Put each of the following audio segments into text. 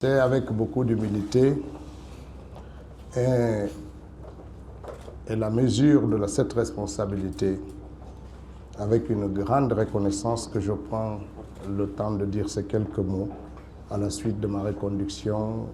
C'est avec beaucoup d'humilité et la mesure de cette responsabilité, avec une grande reconnaissance, que je prends le temps de dire ces quelques mots à la suite de ma reconduction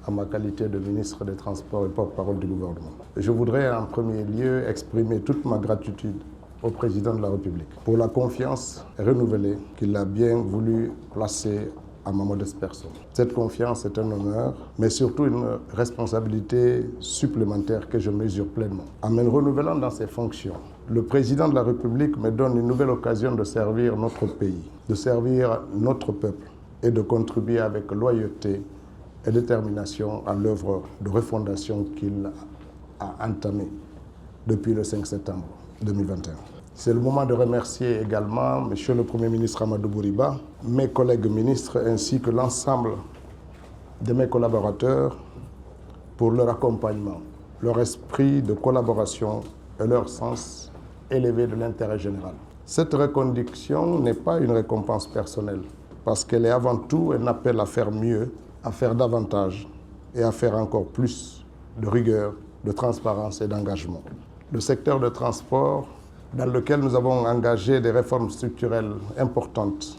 à ma qualité de ministre des Transports et porte-parole du gouvernement. Je voudrais en premier lieu exprimer toute ma gratitude au président de la République pour la confiance renouvelée qu'il a bien voulu placer à ma modeste personne. Cette confiance est un honneur, mais surtout une responsabilité supplémentaire que je mesure pleinement. En me renouvelant dans ces fonctions, le président de la République me donne une nouvelle occasion de servir notre pays, de servir notre peuple et de contribuer avec loyauté et détermination à l'œuvre de refondation qu'il a entamée depuis le 5 septembre 2021. C'est le moment de remercier également M. le Premier ministre Amadou Bouriba, mes collègues ministres ainsi que l'ensemble de mes collaborateurs pour leur accompagnement, leur esprit de collaboration et leur sens élevé de l'intérêt général. Cette reconduction n'est pas une récompense personnelle parce qu'elle est avant tout un appel à faire mieux, à faire davantage et à faire encore plus de rigueur, de transparence et d'engagement. Le secteur de transport, dans lequel nous avons engagé des réformes structurelles importantes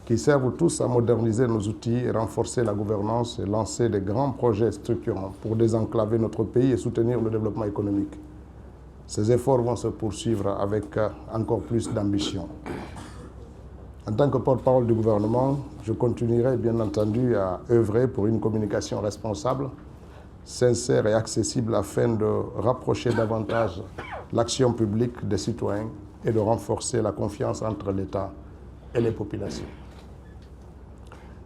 qui servent tous à moderniser nos outils et renforcer la gouvernance et lancer des grands projets structurants pour désenclaver notre pays et soutenir le développement économique. Ces efforts vont se poursuivre avec encore plus d'ambition. En tant que porte-parole du gouvernement, je continuerai bien entendu à œuvrer pour une communication responsable, sincère et accessible afin de rapprocher davantage l'action publique des citoyens et de renforcer la confiance entre l'État et les populations.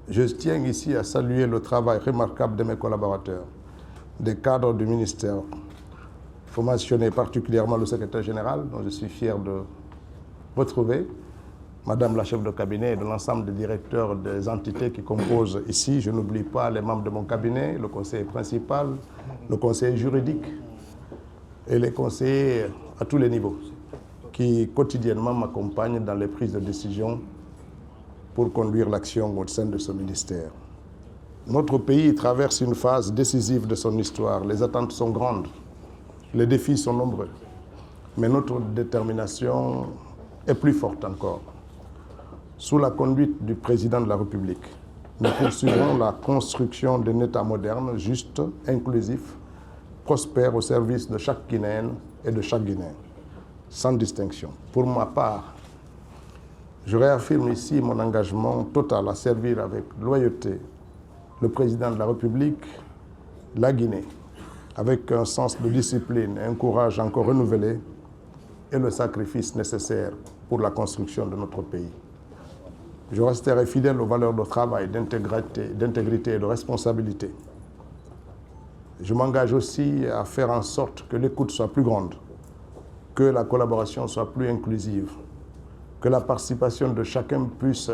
Je tiens ici à saluer le travail remarquable de mes collaborateurs, des cadres du ministère. Il faut mentionner particulièrement le secrétaire général, dont je suis fier de retrouver, Madame la chef de cabinet et de l'ensemble des directeurs des entités qui composent ici. Je n'oublie pas les membres de mon cabinet, le conseiller principal, le conseiller juridique et les conseillers à tous les niveaux qui quotidiennement m'accompagnent dans les prises de décision pour conduire l'action au sein de ce ministère. Notre pays traverse une phase décisive de son histoire. Les attentes sont grandes, les défis sont nombreux, mais notre détermination est plus forte encore. Sous la conduite du président de la République, nous poursuivrons la construction d'un État moderne, juste, inclusif, prospère au service de chaque Guinéenne et de chaque Guinéen, sans distinction. Pour ma part, je réaffirme ici mon engagement total à servir avec loyauté le président de la République, la Guinée, avec un sens de discipline et un courage encore renouvelé et le sacrifice nécessaire pour la construction de notre pays. Je resterai fidèle aux valeurs de travail, d'intégrité et de responsabilité. Je m'engage aussi à faire en sorte que l'écoute soit plus grande, que la collaboration soit plus inclusive, que la participation de chacun puisse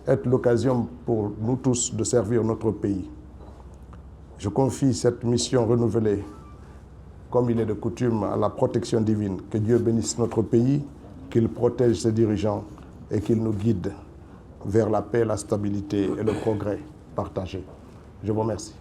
être l'occasion pour nous tous de servir notre pays. Je confie cette mission renouvelée, comme il est de coutume, à la protection divine. Que Dieu bénisse notre pays, qu'il protège ses dirigeants et qu'il nous guide vers la paix, la stabilité et le progrès partagé. Je vous remercie.